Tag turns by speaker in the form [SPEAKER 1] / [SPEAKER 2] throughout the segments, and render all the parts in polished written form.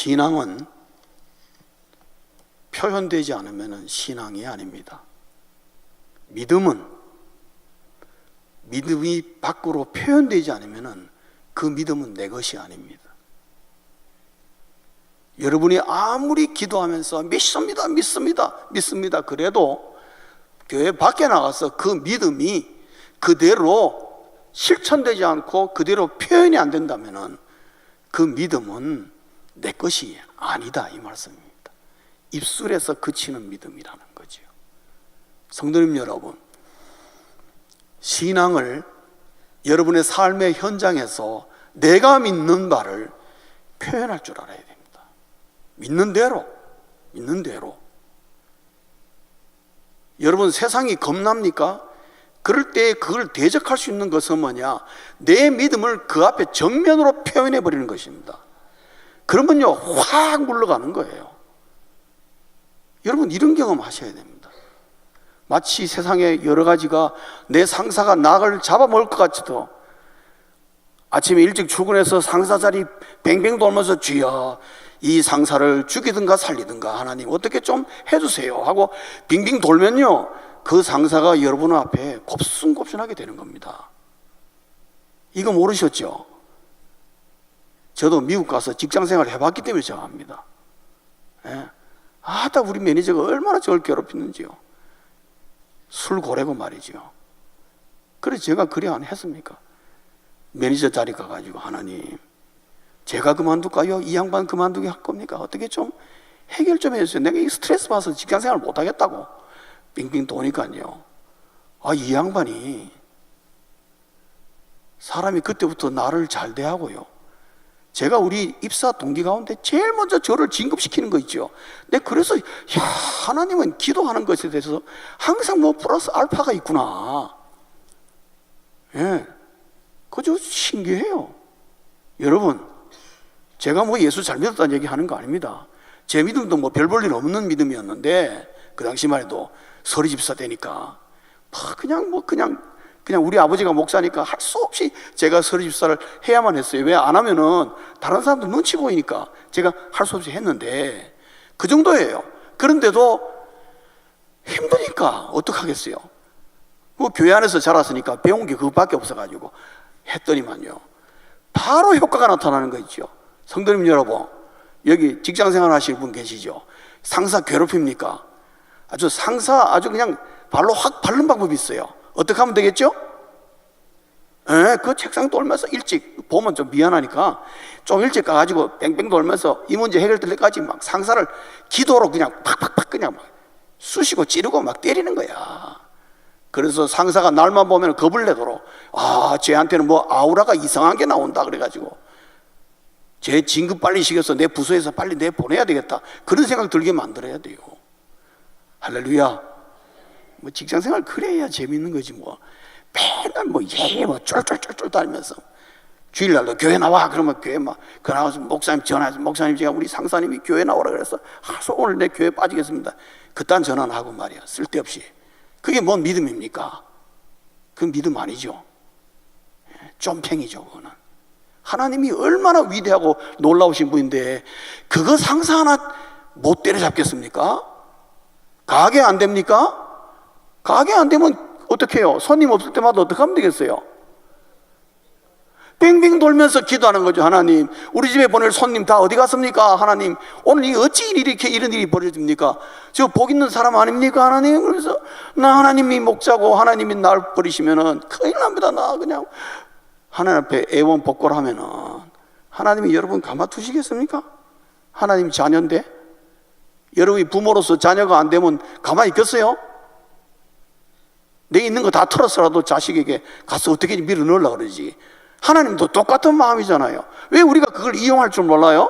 [SPEAKER 1] 신앙은 표현되지 않으면 신앙이 아닙니다. 믿음은 믿음이 밖으로 표현되지 않으면 그 믿음은 내 것이 아닙니다. 여러분이 아무리 기도하면서 믿습니다 그래도 교회 밖에 나가서 그 믿음이 그대로 실천되지 않고 그대로 표현이 안 된다면 그 믿음은 내 것이 아니다, 이 말씀입니다. 입술에서 그치는 믿음이라는 거죠. 성도님 여러분, 신앙을 여러분의 삶의 현장에서 내가 믿는 바를 표현할 줄 알아야 됩니다. 믿는 대로. 여러분, 세상이 겁납니까? 그럴 때 그걸 대적할 수 있는 것은 뭐냐? 내 믿음을 그 앞에 정면으로 표현해 버리는 것입니다. 그러면요, 확 물러가는 거예요. 여러분, 이런 경험 하셔야 됩니다. 마치 세상에 여러 가지가 내 상사가 나를 잡아먹을 것 같지도, 아침에 일찍 출근해서 상사 자리 뱅뱅 돌면서 주여, 이 상사를 죽이든가 살리든가 하나님 어떻게 좀 해주세요 하고 빙빙 돌면요, 그 상사가 여러분 앞에 곱순곱순하게 되는 겁니다. 이거 모르셨죠? 저도 미국 가서 직장생활 해봤기 때문에 제가 압니다. 예. 우리 매니저가 얼마나 저를 괴롭히는지요. 술 고래고 말이죠. 그래서 제가 그래 안 했습니까? 매니저 자리 가가지고 하나님, 제가 그만둘까요? 이 양반 그만두게 할 겁니까? 어떻게 좀 해결 좀 해주세요. 내가 이 스트레스 받아서 직장생활 못하겠다고 빙빙 도니까요. 이 양반이 사람이 그때부터 나를 잘 대하고요. 제가 우리 입사 동기 가운데 제일 먼저 저를 진급시키는 거 있죠. 내가 그래서 하나님은 기도하는 것에 대해서 항상 플러스 알파가 있구나. 예, 그저 신기해요. 여러분, 제가 예수 잘 믿었다는 얘기 하는 거 아닙니다. 제 믿음도 별 볼 일 없는 믿음이었는데 그 당시만 해도 서리 집사 되니까 그냥 우리 아버지가 목사니까 할 수 없이 제가 서리 집사를 해야만 했어요. 왜 안 하면은 다른 사람들 눈치 보이니까 제가 할 수 없이 했는데 그 정도예요. 그런데도 힘드니까 어떡하겠어요. 교회 안에서 자랐으니까 배운 게 그것밖에 없어가지고 했더니만요, 바로 효과가 나타나는 거 있죠. 성도님 여러분, 여기 직장생활 하시는 분 계시죠? 상사 괴롭힙니까? 상사 그냥 발로 확 밟는 방법이 있어요. 어떻게 하면 되겠죠? 그 책상 돌면서 일찍, 보면 좀 미안하니까 좀 일찍 가가지고 뺑뺑 돌면서 이 문제 해결될 때까지 막 상사를 기도로 그냥 팍팍팍 그냥 막 쑤시고 찌르고 막 때리는 거야. 그래서 상사가 날만 보면 겁을 내도록, 쟤한테는 아우라가 이상한 게 나온다 그래가지고 쟤 진급 빨리 시켜서 내 부서에서 빨리 내보내야 되겠다, 그런 생각 들게 만들어야 돼요. 할렐루야. 직장생활 그래야 재밌는 거지. 맨날 쫄쫄쫄쫄 다니면서 주일날도 교회 나와 그러면 교회 그 나와서 목사님 전화해서, 목사님 제가 우리 상사님이 교회 나오라 그래서 오늘 내 교회 빠지겠습니다. 그딴 전화는 하고 말이야, 쓸데없이. 그게 뭔 믿음입니까? 그건 믿음 아니죠. 쫌팽이죠. 그거는 하나님이 얼마나 위대하고 놀라우신 분인데 그거 상사 하나 못 때려잡겠습니까? 가게 안 됩니까? 가게 안 되면 어떻게 해요? 손님 없을 때마다 어떻게 하면 되겠어요? 빙빙 돌면서 기도하는 거죠. 하나님, 우리 집에 보낼 손님 다 어디 갔습니까? 하나님, 오늘 이 어찌 이렇게 이런 일이 벌어집니까? 저 복 있는 사람 아닙니까? 하나님. 그래서 나 하나님이 목자고 하나님이 날 버리시면은 큰일 납니다. 나 그냥 하나님 앞에 애원복골하면은 하나님이 여러분 가만두시겠습니까? 하나님 자녀인데 여러분이 부모로서 자녀가 안 되면 가만히 있겠어요? 내 있는 거 다 털어서라도 자식에게 가서 어떻게 밀어 넣으려고 그러지. 하나님도 똑같은 마음이잖아요. 왜 우리가 그걸 이용할 줄 몰라요?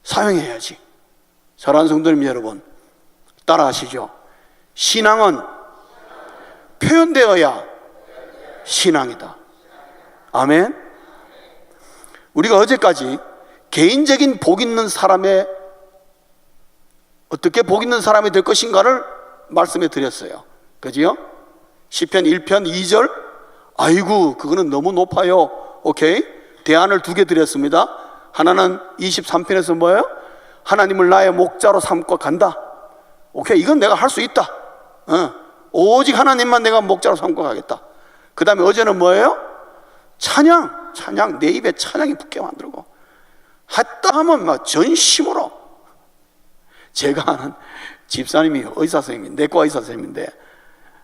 [SPEAKER 1] 사용해야지. 사랑하는 성도님 여러분, 따라 하시죠. 신앙은 표현되어야 신앙이다. 아멘. 우리가 어제까지 개인적인 복 있는 사람의, 어떻게 복 있는 사람이 될 것인가를 말씀해 드렸어요. 그지요? 시편 1편 2절, 아이고 그거는 너무 높아요. 오케이, 대안을 2개 드렸습니다. 하나는 23편에서 뭐예요? 하나님을 나의 목자로 삼고 간다. 오케이, 이건 내가 할 수 있다. 오직 하나님만 내가 목자로 삼고 가겠다. 그 다음에 어제는 뭐예요? 찬양, 내 입에 찬양이 붙게 만들고, 했다 하면 막 전심으로. 제가 아는 집사님이 의사 선생님이, 내과 의사 선생님인데,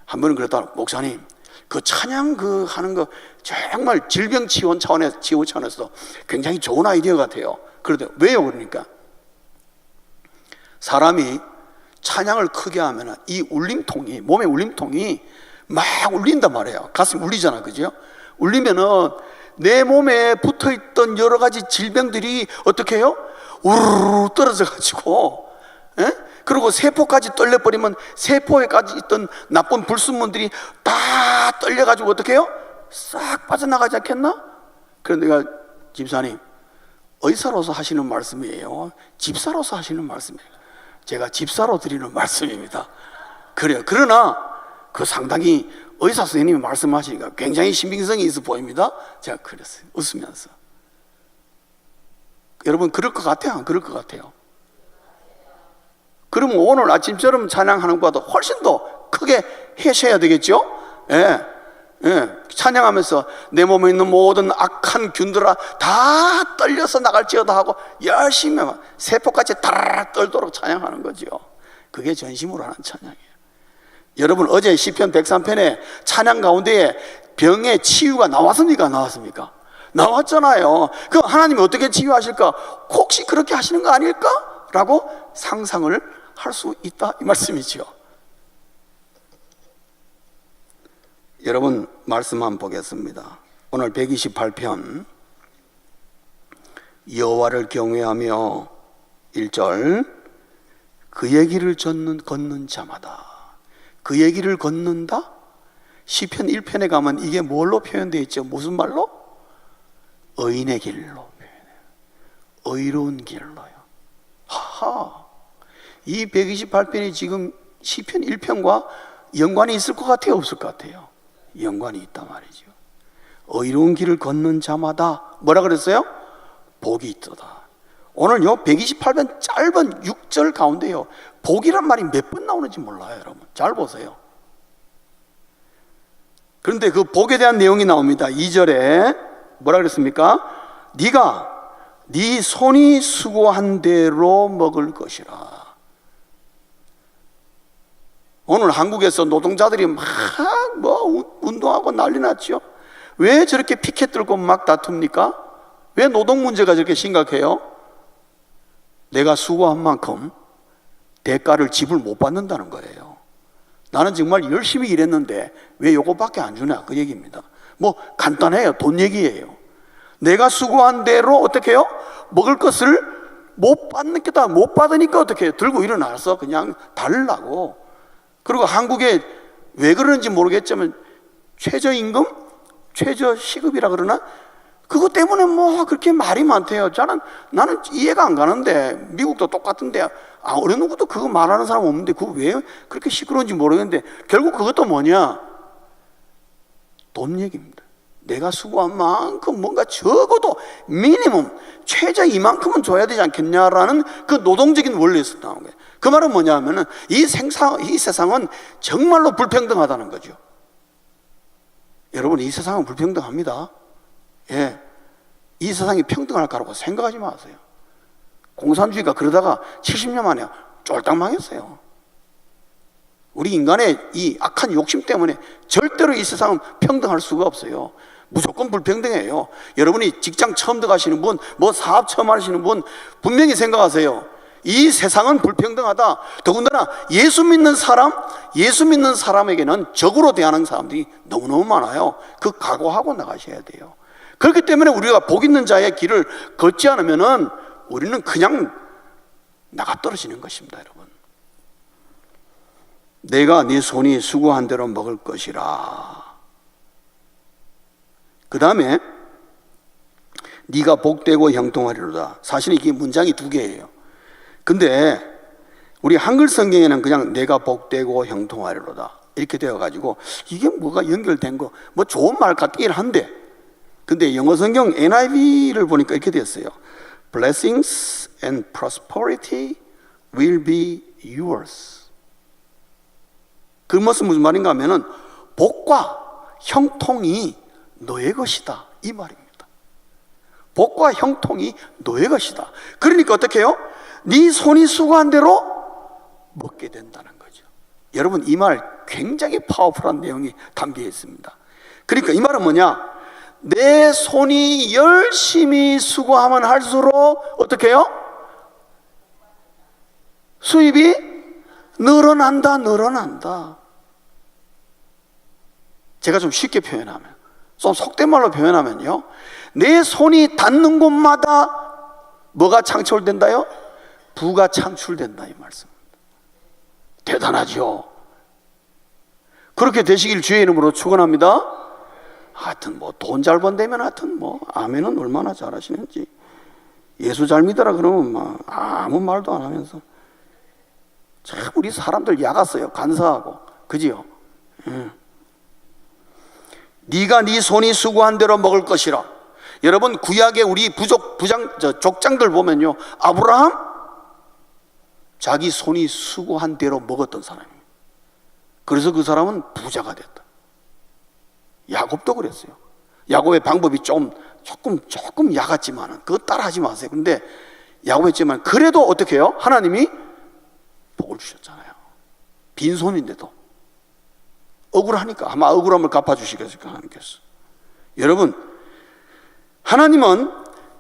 [SPEAKER 1] 한 번은 그랬다. 목사님, 그 찬양 그 하는 거 정말 질병 치유 차원에서 굉장히 좋은 아이디어 같아요. 그런데 왜요? 그러니까 사람이 찬양을 크게 하면 이 울림통이, 몸의 울림통이 막 울린단 말이에요. 가슴이 울리잖아, 그죠? 울리면은 내 몸에 붙어있던 여러 가지 질병들이 어떻게 해요? 우르르 떨어져 가지고, 그리고 세포까지 떨려버리면 세포에까지 있던 나쁜 불순물들이 다 떨려가지고 어떻게 해요? 싹 빠져나가지 않겠나? 그런데 내가 집사님, 의사로서 하시는 말씀이에요? 집사로서 하시는 말씀이에요? 제가 집사로 드리는 말씀입니다. 그래요. 그러나 그 상당히 의사 선생님이 말씀하시니까 굉장히 신빙성이 있어 보입니다. 제가 그랬어요. 웃으면서. 여러분 그럴 것 같아요? 안 그럴 것 같아요? 그러면 오늘 아침처럼 찬양하는 것보다 훨씬 더 크게 하셔야 되겠죠? 찬양하면서 내 몸에 있는 모든 악한 균들아 다 떨려서 나갈지어다 하고 열심히 세포까지 다라락 떨도록 찬양하는 거죠. 그게 전심으로 하는 찬양이에요. 여러분 어제 시편 103편에 찬양 가운데에 병의 치유가 나왔습니까? 나왔습니까? 나왔잖아요. 그럼 하나님이 어떻게 치유하실까? 혹시 그렇게 하시는 거 아닐까? 라고 상상을 할 수 있다 이 말씀이죠. 여러분 말씀 한번 보겠습니다. 오늘 128편 여호와를 경외하며 1절 그의 길을 걷는 자마다. 그의 길을 걷는다? 시편 1편에 가면 이게 뭘로 표현되어 있죠? 무슨 말로? 의인의 길로 표현해요. 의로운 길로요. 하하, 이 128편이 지금 시편 1편과 연관이 있을 것 같아요? 없을 것 같아요? 연관이 있단 말이죠. 의로운 길을 걷는 자마다 뭐라 그랬어요? 복이 있도다. 오늘 요 128편 짧은 6절 가운데요, 복이란 말이 몇 번 나오는지 몰라요. 여러분 잘 보세요. 그런데 그 복에 대한 내용이 나옵니다. 2절에 뭐라 그랬습니까? 네가 네 손이 수고한 대로 먹을 것이라. 오늘 한국에서 노동자들이 막 운동하고 난리 났죠. 왜 저렇게 피켓 들고 막 다툽니까? 왜 노동 문제가 저렇게 심각해요? 내가 수고한 만큼 대가를 지불 못 받는다는 거예요. 나는 정말 열심히 일했는데 왜 요거밖에 안 주냐, 그 얘기입니다. 뭐 간단해요. 돈 얘기예요. 내가 수고한 대로 어떻게 해요? 먹을 것을 못 받는겠다. 못 받으니까 어떻게 해요? 들고 일어나서 그냥 달라고. 그리고 한국에 왜 그러는지 모르겠지만 최저임금? 최저시급이라 그러나? 그것 때문에 뭐 그렇게 말이 많대요. 나는 이해가 안 가는데, 미국도 똑같은데 어느 누구도 그거 말하는 사람 없는데 그거 왜 그렇게 시끄러운지 모르겠는데 결국 그것도 뭐냐? 돈 얘기입니다. 내가 수고한 만큼 뭔가 적어도 미니멈 최저 이만큼은 줘야 되지 않겠냐라는 그 노동적인 원리에서 나온 거예요. 그 말은 뭐냐 하면은 이 세상은 정말로 불평등하다는 거죠. 여러분 이 세상은 불평등합니다. 예, 이 세상이 평등할 거라고 생각하지 마세요. 공산주의가 그러다가 70년 만에 쫄딱 망했어요. 우리 인간의 이 악한 욕심 때문에 절대로 이 세상은 평등할 수가 없어요. 무조건 불평등해요. 여러분이 직장 처음 들어가시는 분, 뭐 사업 처음 하시는 분 분명히 생각하세요. 이 세상은 불평등하다. 더군다나 예수 믿는 사람에게는 적으로 대하는 사람들이 너무너무 많아요. 그 각오하고 나가셔야 돼요. 그렇기 때문에 우리가 복 있는 자의 길을 걷지 않으면은 우리는 그냥 나가 떨어지는 것입니다, 여러분. 내가 네 손이 수고한 대로 먹을 것이라. 그 다음에 네가 복되고 형통하리로다. 사실 이게 문장이 두 개예요. 근데 우리 한글 성경에는 그냥 내가 복되고 형통하리로다 이렇게 되어가지고 이게 뭐가 연결된 거 뭐 좋은 말 같긴 한데, 근데 영어 성경 NIV를 보니까 이렇게 됐어요. blessings and prosperity will be yours. 그 것은 무슨 말인가 하면은 복과 형통이 너의 것이다, 이 말입니다. 복과 형통이 너의 것이다. 그러니까 어떻게 해요? 네 손이 수고한 대로 먹게 된다는 거죠. 여러분, 이 말 굉장히 파워풀한 내용이 담겨 있습니다. 그러니까 이 말은 뭐냐? 내 손이 열심히 수고하면 할수록 어떻게 해요? 수입이 늘어난다. 제가 좀 쉽게 표현하면, 좀 속된 말로 표현하면요, 내 손이 닿는 곳마다 뭐가 창출된다요? 부가 창출된다, 이 말씀입니다. 대단하죠? 그렇게 되시길 주의 이름으로 축원합니다. 하여튼 뭐 돈 잘 번다면 하여튼 뭐 아멘은 얼마나 잘하시는지. 예수 잘 믿어라 그러면 막 아무 말도 안 하면서. 참 우리 사람들 야갔어요. 간사하고. 그지요? 네가 네 손이 수고한 대로 먹을 것이라. 여러분, 구약의 우리 족장들 보면요, 아브라함 자기 손이 수고한 대로 먹었던 사람입니다. 그래서 그 사람은 부자가 됐다. 야곱도 그랬어요. 야곱의 방법이 조금 야갔지만은 그거 따라하지 마세요. 근데 야곱했지만 그래도 어떻게 해요? 하나님이 복을 주셨잖아요. 빈손인데도. 억울하니까 아마 억울함을 갚아주시겠습니까, 하나님께서. 여러분, 하나님은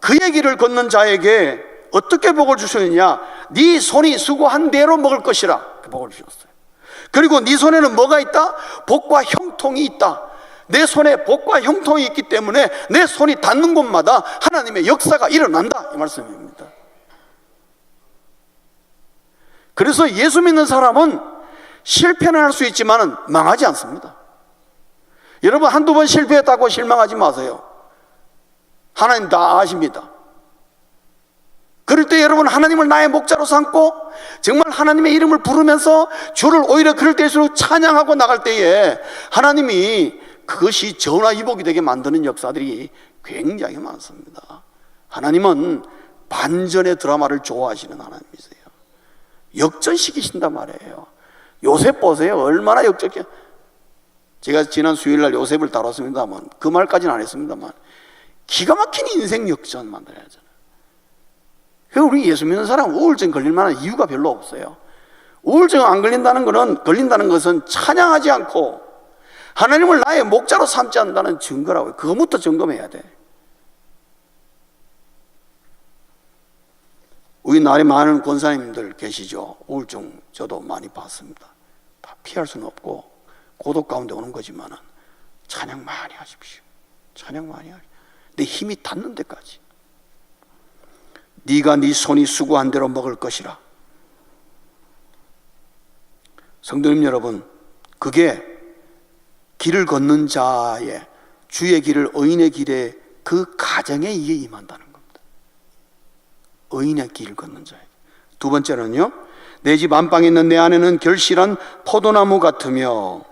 [SPEAKER 1] 그의 길을 걷는 자에게 어떻게 복을 주셨느냐? 네 손이 수고한 대로 먹을 것이라, 그 복을 주셨어요. 그리고 네 손에는 뭐가 있다? 복과 형통이 있다. 내 손에 복과 형통이 있기 때문에 내 손이 닿는 곳마다 하나님의 역사가 일어난다, 이 말씀입니다. 그래서 예수 믿는 사람은 실패는 할 수 있지만 망하지 않습니다. 여러분, 한두 번 실패했다고 실망하지 마세요. 하나님 다 아십니다. 그럴 때 여러분, 하나님을 나의 목자로 삼고 정말 하나님의 이름을 부르면서 주를 오히려 그럴 때일수록 찬양하고 나갈 때에 하나님이 그것이 전화위복이 되게 만드는 역사들이 굉장히 많습니다. 하나님은 반전의 드라마를 좋아하시는 하나님이세요. 역전시키신단 말이에요. 요셉 보세요. 얼마나 역적해. 제가 지난 수요일날 요셉을 다뤘습니다만 그 말까지는 안 했습니다만 기가 막힌 인생 역전 만들어야잖아요. 우리 예수 믿는 사람 우울증 걸릴 만한 이유가 별로 없어요. 우울증 안 걸린다는 것은 찬양하지 않고 하나님을 나의 목자로 삼지 않는다는 증거라고요. 그거부터 점검해야 돼. 우리나라에 많은 권사님들 계시죠. 우울증 저도 많이 봤습니다. 다 피할 수는 없고 고독 가운데 오는 거지만은 찬양 많이 하십시오. 찬양 많이 하십시오. 내 힘이 닿는 데까지. 네가 네 손이 수고한 대로 먹을 것이라. 성도님 여러분, 그게 길을 걷는 자의, 주의 길을, 의인의 길에 그 가정에 이에 임한다는 겁니다. 의인의 길을 걷는 자에게. 두 번째는요, 내 집 안방에 있는 내 아내는 결실한 포도나무 같으며,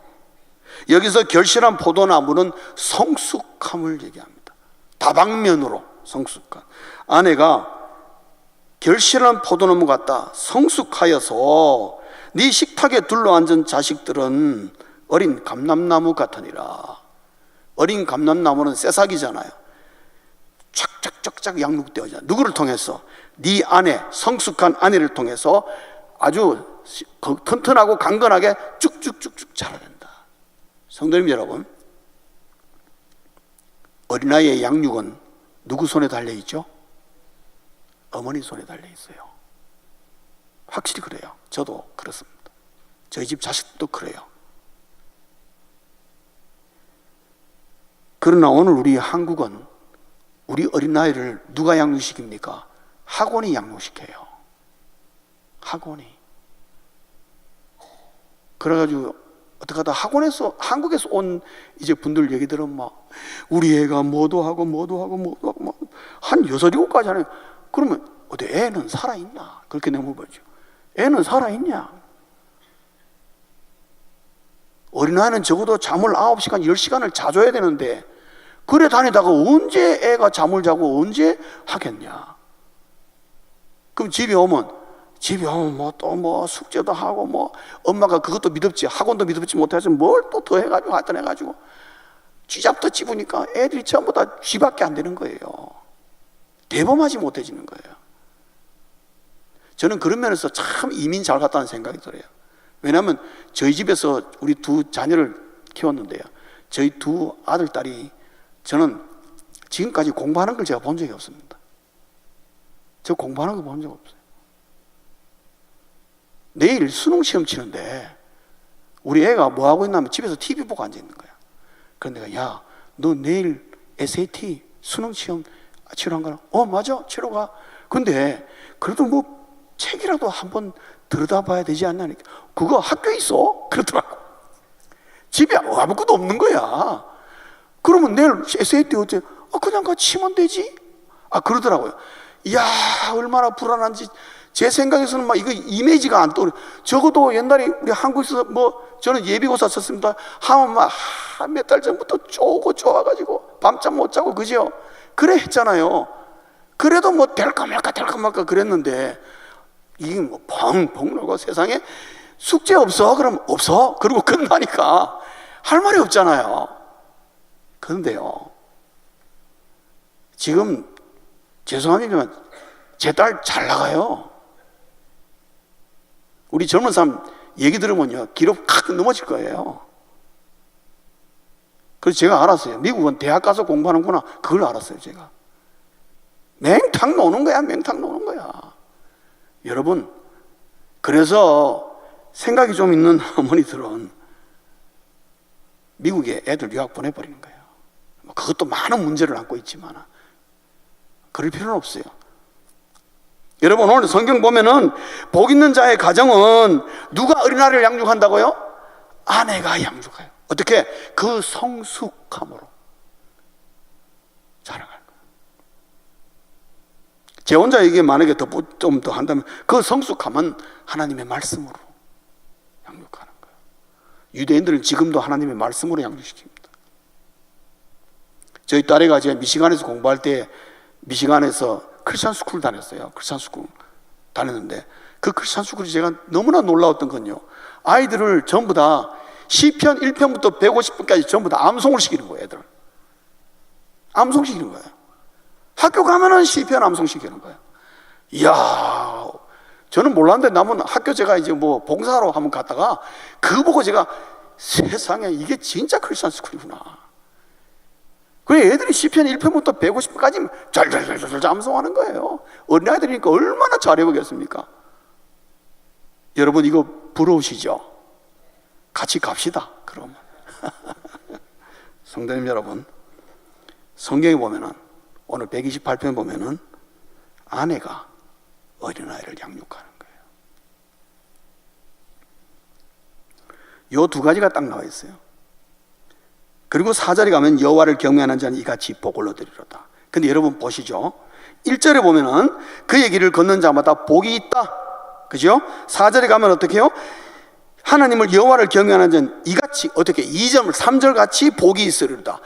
[SPEAKER 1] 여기서 결실한 포도나무는 성숙함을 얘기합니다. 다방면으로 성숙한. 아내가 결실한 포도나무 같다, 성숙하여서 네 식탁에 둘러앉은 자식들은 어린 감람나무 같으니라. 어린 감람나무는 새싹이잖아요. 쫙쫙쫙쫙 양육되어져. 누구를 통해서? 네 아내, 성숙한 아내를 통해서 아주 튼튼하고 강건하게 쭉쭉쭉쭉 자라낸다. 성도님 여러분, 어린아이의 양육은 누구 손에 달려있죠? 어머니 손에 달려있어요. 확실히 그래요. 저도 그렇습니다. 저희 집 자식도 그래요. 그러나 오늘 우리 한국은 우리 어린아이를 누가 양육시킵니까? 학원이 양육시켜요. 학원이. 그래가지고 어떻게 하다 한국에서 온 이제 분들 얘기 들으면 막 우리 애가 뭐도 하고 한 6, 7가지 하네요. 그러면 어디 애는 살아있나? 그렇게 내가 물어보죠. 애는 살아있냐? 어린아이는 적어도 잠을 9시간, 10시간을 자줘야 되는데 그래 다니다가 언제 애가 잠을 자고 언제 하겠냐? 그럼 집에 오면 뭐 또 뭐 숙제도 하고 뭐 엄마가 그것도 믿었지 학원도 믿었지 못해서 뭘 또 더 해가지고 하여튼 해가지고 쥐잡도 찝으니까 애들이 전부 다 쥐밖에 안 되는 거예요. 대범하지 못해지는 거예요. 저는 그런 면에서 참 이민 잘 갔다는 생각이 들어요. 왜냐하면 저희 집에서 우리 두 자녀를 키웠는데요, 저희 두 아들, 딸이 저는 지금까지 공부하는 걸 제가 본 적이 없습니다. 저 공부하는 거 본 적 없어요. 내일 수능 시험 치는데 우리 애가 뭐 하고 있냐면 집에서 TV 보고 앉아 있는 거야. 그런데 내가 야, 너 내일 SAT 수능 시험 치러 안 가나? 맞아, 치러 가. 근데 그래도 뭐 책이라도 한번 들여다봐야 되지 않나? 그거 학교에 있어? 그러더라고. 집에 아무것도 없는 거야. 그러면 내일 SAT 어째? 그냥 같이 치면 되지? 그러더라고요. 이야, 얼마나 불안한지. 제 생각에서는 막 이거 이미지가 안 떠오르. 적어도 옛날에 우리 한국에서 뭐 저는 예비고사 썼습니다. 하면 막 몇 달 전부터 쪼아가지고 밤잠 못 자고 그죠? 그래 했잖아요. 그래도 뭐 될까 말까 그랬는데 이게 뭐 펑펑 놀고 세상에 숙제 없어? 그럼 없어? 그러고 끝나니까 할 말이 없잖아요. 그런데요, 지금 죄송합니다만 제 딸 잘 나가요. 우리 젊은 사람 얘기 들으면요 기록 칵 넘어질 거예요. 그래서 제가 알았어요. 미국은 대학 가서 공부하는구나. 그걸 알았어요. 제가 맹탕 노는 거야. 여러분, 그래서 생각이 좀 있는 어머니들은 미국에 애들 유학 보내버리는 거예요. 그것도 많은 문제를 안고 있지만 그럴 필요는 없어요. 여러분, 오늘 성경 보면은 복 있는 자의 가정은 누가 어린아이를 양육한다고요? 아내가 양육해요. 어떻게? 그 성숙함으로 자라갈 거예요. 제 혼자 얘기 만약에 좀 더 한다면 그 성숙함은 하나님의 말씀으로 양육하는 거예요. 유대인들은 지금도 하나님의 말씀으로 양육시킵니다. 저희 딸애가 제가 미시간에서 공부할 때 미시간에서 크리스찬 스쿨 다녔어요. 크리스찬 스쿨 다녔는데 그 크리스찬 스쿨이 제가 너무나 놀라웠던 건요, 아이들을 전부 다 시편 1편부터 150편까지 전부 다 암송을 시키는 거예요. 애들 암송 시키는 거예요. 학교 가면은 시편 암송 시키는 거예요. 이야, 저는 몰랐는데 남은 학교 제가 이제 뭐 봉사하러 한번 갔다가 그거 보고 제가 세상에 이게 진짜 크리스찬 스쿨이구나. 그래, 애들이 시편 1편부터 150편까지 잘 암송하는 거예요. 어린아이들이니까 얼마나 잘해보겠습니까? 여러분, 이거 부러우시죠? 같이 갑시다, 그러면. 성도님 여러분, 성경에 보면은 오늘 128편 보면은 아내가 어린아이를 양육하는 거예요. 요 두 가지가 딱 나와 있어요. 그리고 4절에 가면 여호와를 경외하는 자는 이같이 복을 얻으리로다. 근데 여러분 보시죠. 1절에 보면은 그의 길을 걷는 자마다 복이 있다. 그죠? 4절에 가면 어떻게 해요? 하나님을 여호와를 경외하는 자는 이같이 어떻게 2절, 3절 같이 복이 있으리로다.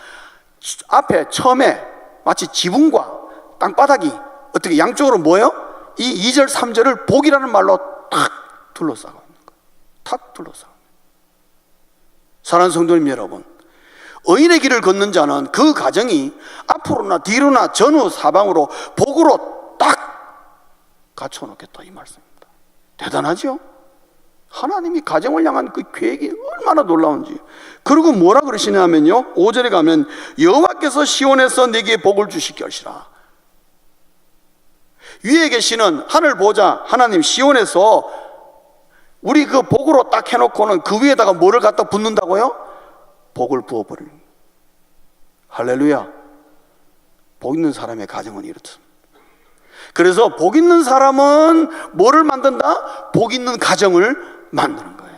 [SPEAKER 1] 앞에 처음에 마치 지붕과 땅바닥이 어떻게 양쪽으로 뭐예요? 이 2절, 3절을 복이라는 말로 탁 둘러싸고 있는 거예요. 탁 둘러싸고. 사랑하는 성도님 여러분, 의인의 길을 걷는 자는 그 가정이 앞으로나 뒤로나 전후 사방으로 복으로 딱 갖춰놓겠다, 이 말씀입니다. 대단하죠? 하나님이 가정을 향한 그 계획이 얼마나 놀라운지. 그리고 뭐라 그러시냐면요, 5절에 가면 여호와께서 시온에서 내게 복을 주시게 하시라. 위에 계시는 하늘 보좌 하나님 시온에서 우리 그 복으로 딱 해놓고는 그 위에다가 뭐를 갖다 붓는다고요? 복을 부어버리는 거예요. 할렐루야. 복 있는 사람의 가정은 이렇습니다. 그래서 복 있는 사람은 뭐를 만든다? 복 있는 가정을 만드는 거예요.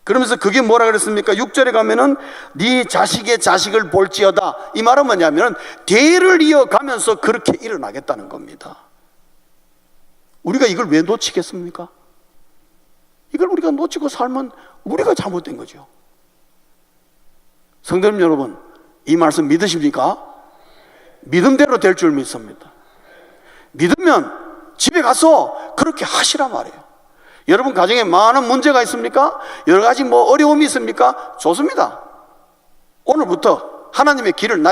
[SPEAKER 1] 그러면서 그게 뭐라 그랬습니까? 6절에 가면은 네 자식의 자식을 볼지어다. 이 말은 뭐냐면 대를 이어가면서 그렇게 일어나겠다는 겁니다. 우리가 이걸 왜 놓치겠습니까? 이걸 우리가 놓치고 살면 우리가 잘못된 거죠. 성도님 여러분, 이 말씀 믿으십니까? 믿음대로 될 줄 믿습니다. 믿으면 집에 가서 그렇게 하시라 말이에요. 여러분 가정에 많은 문제가 있습니까? 여러 가지 어려움이 있습니까? 좋습니다. 오늘부터 하나님의 길을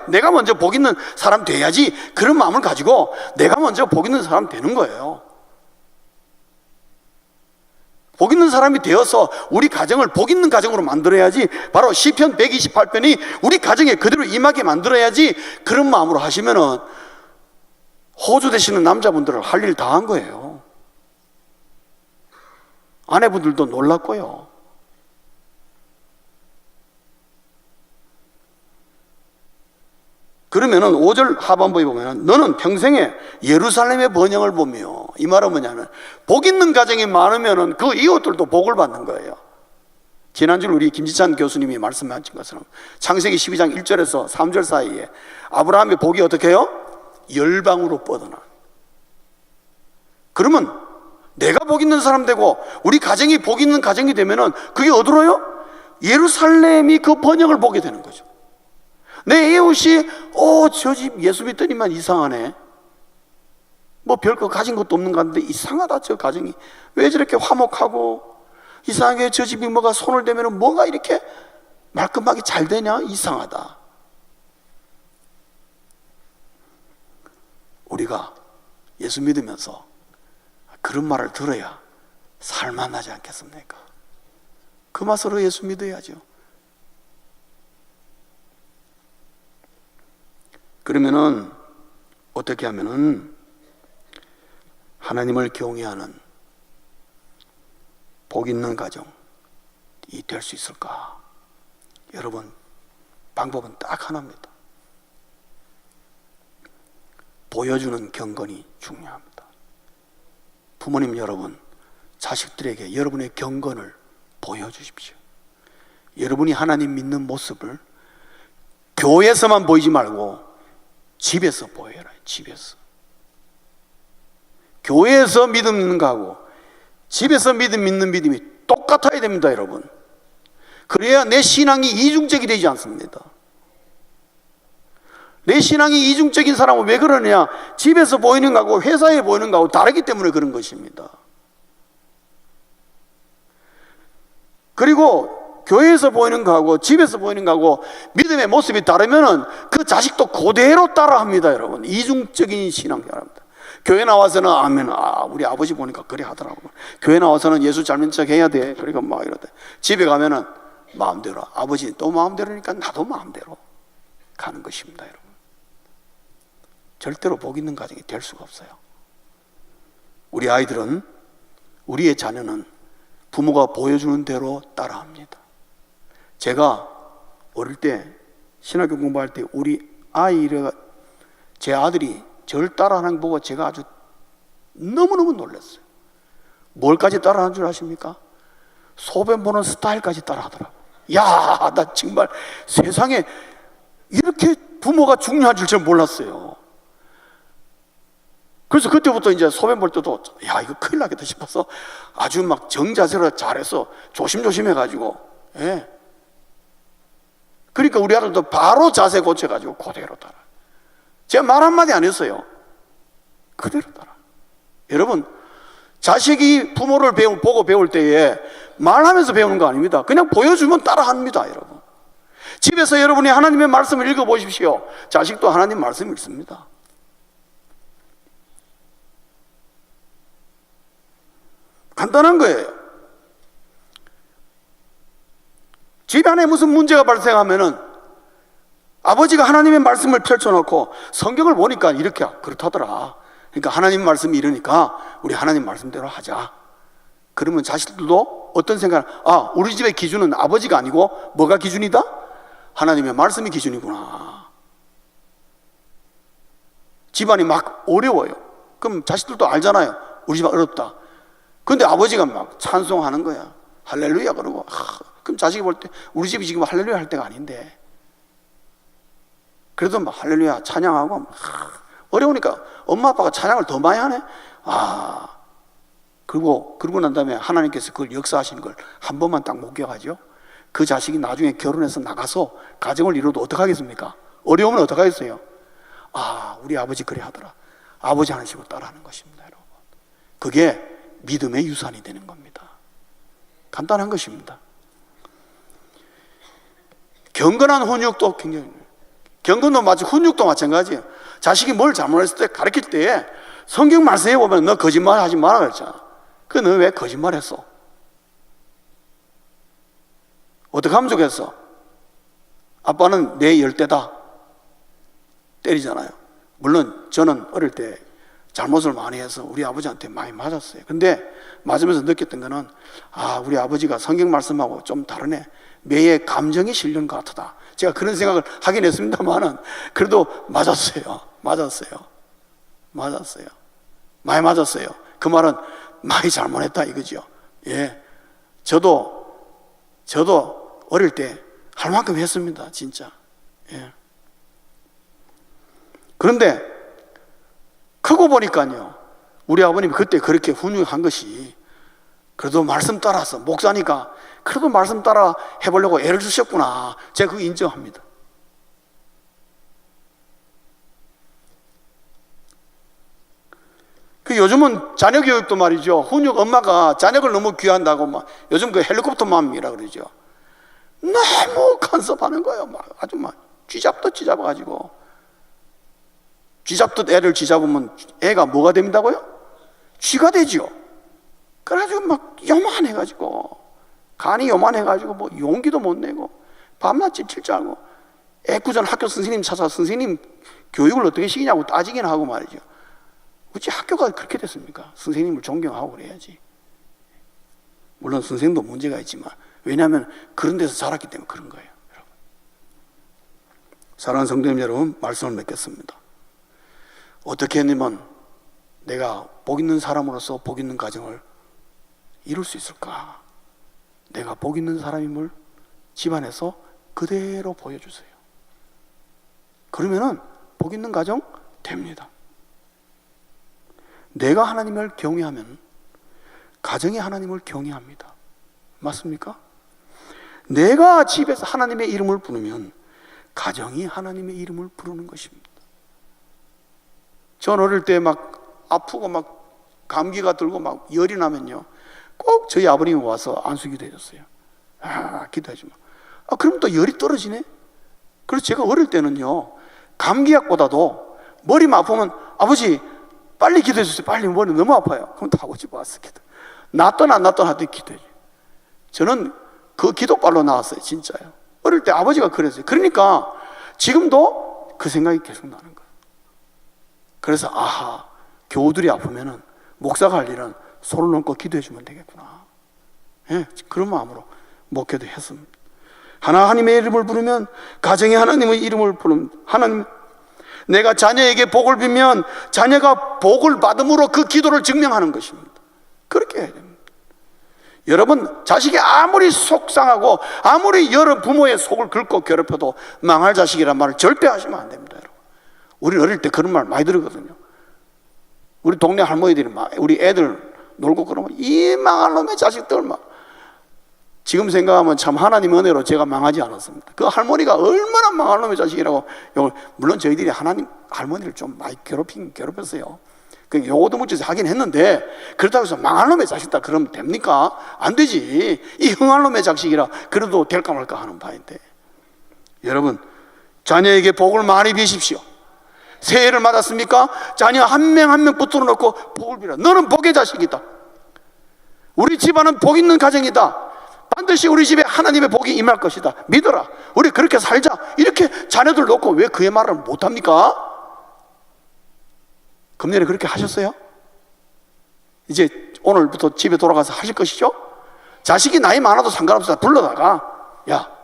[SPEAKER 1] 내가 먼저 복 있는 사람 돼야지, 그런 마음을 가지고 내가 먼저 복 있는 사람 되는 거예요. 복 있는 사람이 되어서 우리 가정을 복 있는 가정으로 만들어야지, 바로 시편 128편이 우리 가정에 그대로 임하게 만들어야지, 그런 마음으로 하시면은 호주 되시는 남자분들은 할 일 다 한 거예요. 아내분들도 놀랐고요. 그러면은 5절 하반부에 보면은 너는 평생에 예루살렘의 번영을 보며, 이 말은 뭐냐면 복 있는 가정이 많으면은 그 이웃들도 복을 받는 거예요. 지난주 우리 김지찬 교수님이 말씀하신 것처럼 창세기 12장 1절에서 3절 사이에 아브라함의 복이 어떻게 해요? 열방으로 뻗어나. 그러면 내가 복 있는 사람 되고 우리 가정이 복 있는 가정이 되면은 그게 어디로요? 예루살렘이 그 번영을 보게 되는 거죠. 내 이웃이 저 집 예수 믿더니만 이상하네, 별거 가진 것도 없는 것 같은데 이상하다, 저 가정이 왜 저렇게 화목하고, 이상하게 저 집이 뭐가 손을 대면 뭐가 이렇게 말끔하게 잘 되냐, 이상하다. 우리가 예수 믿으면서 그런 말을 들어야 살만하지 않겠습니까? 그 맛으로 예수 믿어야죠. 그러면은 어떻게 하면은 하나님을 경외하는 복 있는 가정이 될 수 있을까? 여러분, 방법은 딱 하나입니다. 보여주는 경건이 중요합니다. 부모님 여러분, 자식들에게 여러분의 경건을 보여주십시오. 여러분이 하나님 믿는 모습을 교회에서만 보이지 말고 집에서 보여라. 집에서. 교회에서 믿음 있는 거하고 집에서 믿는 믿음이 똑같아야 됩니다, 여러분. 그래야 내 신앙이 이중적이 되지 않습니다. 내 신앙이 이중적인 사람은 왜 그러느냐? 집에서 보이는 거하고 회사에 보이는 거하고 다르기 때문에 그런 것입니다. 그리고 교회에서 보이는 거하고 집에서 보이는 거하고 믿음의 모습이 다르면은 그 자식도 그대로 따라합니다, 여러분. 이중적인 신앙자랍니다. 교회 나와서는 아멘, 우리 아버지 보니까 그래 하더라고. 교회 나와서는 예수 잘 믿는 척 해야 돼. 그러니까 막 이러대. 집에 가면은 마음대로, 아버지 또 마음대로니까 나도 마음대로 가는 것입니다, 여러분. 절대로 복 있는 가정이 될 수가 없어요. 우리 아이들은, 우리의 자녀는 부모가 보여주는 대로 따라합니다. 제가 어릴 때 신학교 공부할 때 제 아들이 저를 따라하는 거 보고 제가 아주 너무너무 놀랐어요. 뭘까지 따라하는 줄 아십니까? 소변 보는 스타일까지 따라하더라고요. 야, 나 정말 세상에 이렇게 부모가 중요한 줄 몰랐어요. 그래서 그때부터 이제 소변 볼 때도 야, 이거 큰일 나겠다 싶어서 아주 막 정자세로 잘해서 조심조심 해가지고, 예. 그러니까 우리 아들도 바로 자세 고쳐가지고 그대로 따라. 제가 말 한마디 안 했어요. 그대로 따라. 여러분, 자식이 부모를 보고 배울 때에 말하면서 배우는 거 아닙니다. 그냥 보여주면 따라합니다, 여러분. 집에서 여러분이 하나님의 말씀을 읽어보십시오. 자식도 하나님 말씀 읽습니다. 간단한 거예요. 집 안에 무슨 문제가 발생하면은 아버지가 하나님의 말씀을 펼쳐놓고 성경을 보니까 이렇게 그렇다더라. 그러니까 하나님 말씀이 이러니까 우리 하나님 말씀대로 하자. 그러면 자식들도 어떤 생각을, 우리 집의 기준은 아버지가 아니고 뭐가 기준이다? 하나님의 말씀이 기준이구나. 집안이 막 어려워요. 그럼 자식들도 알잖아요. 우리 집안 어렵다. 근데 아버지가 막 찬송하는 거야. 할렐루야 그러고. 그럼 자식이 볼 때 우리 집이 지금 할렐루야 할 때가 아닌데, 그래도 막 할렐루야 찬양하고 어려우니까 엄마 아빠가 찬양을 더 많이 하네. 그러고 난 다음에 하나님께서 그걸 역사하시는 걸 한 번만 딱 목격하죠. 그 자식이 나중에 결혼해서 나가서 가정을 이루어도 어떡하겠습니까? 어려우면 어떡하겠어요? 우리 아버지 그래 하더라. 아버지 하는 식으로 따라하는 것입니다, 여러분. 그게 믿음의 유산이 되는 겁니다. 간단한 것입니다. 경건한 훈육도 굉장히, 경건도 훈육도 마찬가지예요. 자식이 뭘 잘못했을 때 가르칠 때에 성경 말씀에 보면 너 거짓말 하지 마라 그랬잖아. 그 너 왜 거짓말 했어? 어떻게 하면 좋겠어? 아빠는 내 열대다 때리잖아요. 물론 저는 어릴 때 잘못을 많이 해서 우리 아버지한테 많이 맞았어요. 근데 맞으면서 느꼈던 거는 우리 아버지가 성경 말씀하고 좀 다르네. 매의 감정이 실린 것 같다. 제가 그런 생각을 하긴 했습니다만은 그래도 맞았어요. 많이 맞았어요. 그 말은 많이 잘못했다 이거죠. 예, 저도 어릴 때 할 만큼 했습니다, 진짜. 예. 그런데 크고 보니까요, 우리 아버님이 그때 그렇게 훈육한 것이 그래도 말씀 따라서 목사니까 그래도 말씀 따라 해보려고 애를 쓰셨구나. 제가 그거 인정합니다. 요즘은 자녀 교육도 말이죠. 훈육 엄마가 자녀를 너무 귀한다고 요즘 그 헬리콥터 맘이라 그러죠. 너무 간섭하는 거예요. 아주 쥐잡듯 쥐잡아가지고. 쥐잡듯 애를 쥐잡으면 애가 뭐가 됩니다고요? 쥐가 되죠. 그래가지고 요만해가지고, 간이 요만해가지고 용기도 못 내고, 밤낮 찔찔 짜고, 애꿎은 학교 선생님 찾아서 선생님 교육을 어떻게 시키냐고 따지긴 하고 말이죠. 어찌 학교가 그렇게 됐습니까? 선생님을 존경하고 그래야지. 물론 선생님도 문제가 있지만, 왜냐하면 그런 데서 자랐기 때문에 그런 거예요, 여러분. 사랑하는 성도님 여러분, 말씀을 맺겠습니다. 어떻게 했냐면 내가 복 있는 사람으로서 복 있는 가정을 이룰 수 있을까? 내가 복 있는 사람임을 집안에서 그대로 보여주세요. 그러면은 복 있는 가정 됩니다. 내가 하나님을 경외하면 가정이 하나님을 경외합니다. 맞습니까? 내가 집에서 하나님의 이름을 부르면 가정이 하나님의 이름을 부르는 것입니다. 전 어릴 때 아프고 감기가 들고 열이 나면요, 꼭 저희 아버님이 와서 안수기도 해줬어요. 기도하지 마. 그럼 또 열이 떨어지네? 그래서 제가 어릴 때는요, 감기약보다도 머리만 아프면 아버지 빨리 기도해 주세요. 빨리 머리 너무 아파요. 그럼 또 아버지 와서 기도. 낫던 안 낫던 하더니 기도해 줘요. 저는 그 기도발로 나왔어요, 진짜요. 어릴 때 아버지가 그랬어요. 그러니까 지금도 그 생각이 계속 나는 거예요. 그래서 교우들이 아프면은 목사가 할 일은 손을 얹고 기도해 주면 되겠구나. 예, 그런 마음으로 목회도 했습니다. 하나님의 이름을 부르면, 가정에 하나님의 이름을 부르면, 내가 자녀에게 복을 빌면 자녀가 복을 받음으로 그 기도를 증명하는 것입니다. 그렇게 해야 됩니다. 여러분, 자식이 아무리 속상하고 아무리 여러 부모의 속을 긁고 괴롭혀도 망할 자식이란 말을 절대 하시면 안 됩니다, 여러분. 우리 어릴 때 그런 말 많이 들었거든요. 우리 동네 할머니들이 우리 애들 놀고 그러면 이 망할 놈의 자식들 지금 생각하면 참 하나님의 은혜로 제가 망하지 않았습니다. 그 할머니가 얼마나 망할 놈의 자식이라고. 물론 저희들이 할머니를 좀 많이 괴롭혔어요. 요거도 묻혀서 하긴 했는데, 그렇다고 해서 망할 놈의 자식이다 그러면 됩니까? 안 되지. 이 흥할 놈의 자식이라 그래도 될까 말까 하는 바인데, 여러분, 자녀에게 복을 많이 비십시오. 새해를 맞았습니까? 자녀 한 명 한 명 붙들어 놓고 복을 빌어. 너는 복의 자식이다. 우리 집안은 복 있는 가정이다. 반드시 우리 집에 하나님의 복이 임할 것이다. 믿어라. 우리 그렇게 살자. 이렇게 자녀들 놓고 왜 그의 말을 못합니까? 금년에 그렇게 하셨어요? 이제 오늘부터 집에 돌아가서 하실 것이죠? 자식이 나이 많아도 상관없어. 불러다가, 야,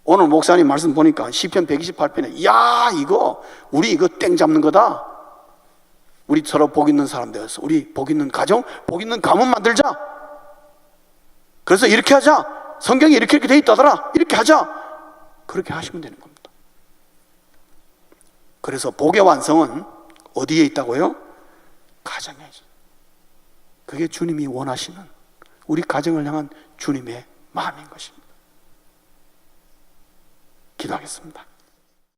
[SPEAKER 1] 오늘 목사님 말씀 보니까 시편 128편에 우리 이거 땡 잡는 거다. 우리 서로 복 있는 사람 되어서 우리 복 있는 가정, 복 있는 가문 만들자. 그래서 이렇게 하자. 성경이 이렇게 돼 있다더라. 이렇게 하자. 그렇게 하시면 되는 겁니다. 그래서 복의 완성은 어디에 있다고요? 가정에 있어요. 그게 주님이 원하시는, 우리 가정을 향한 주님의 마음인 것입니다. 기도하겠습니다.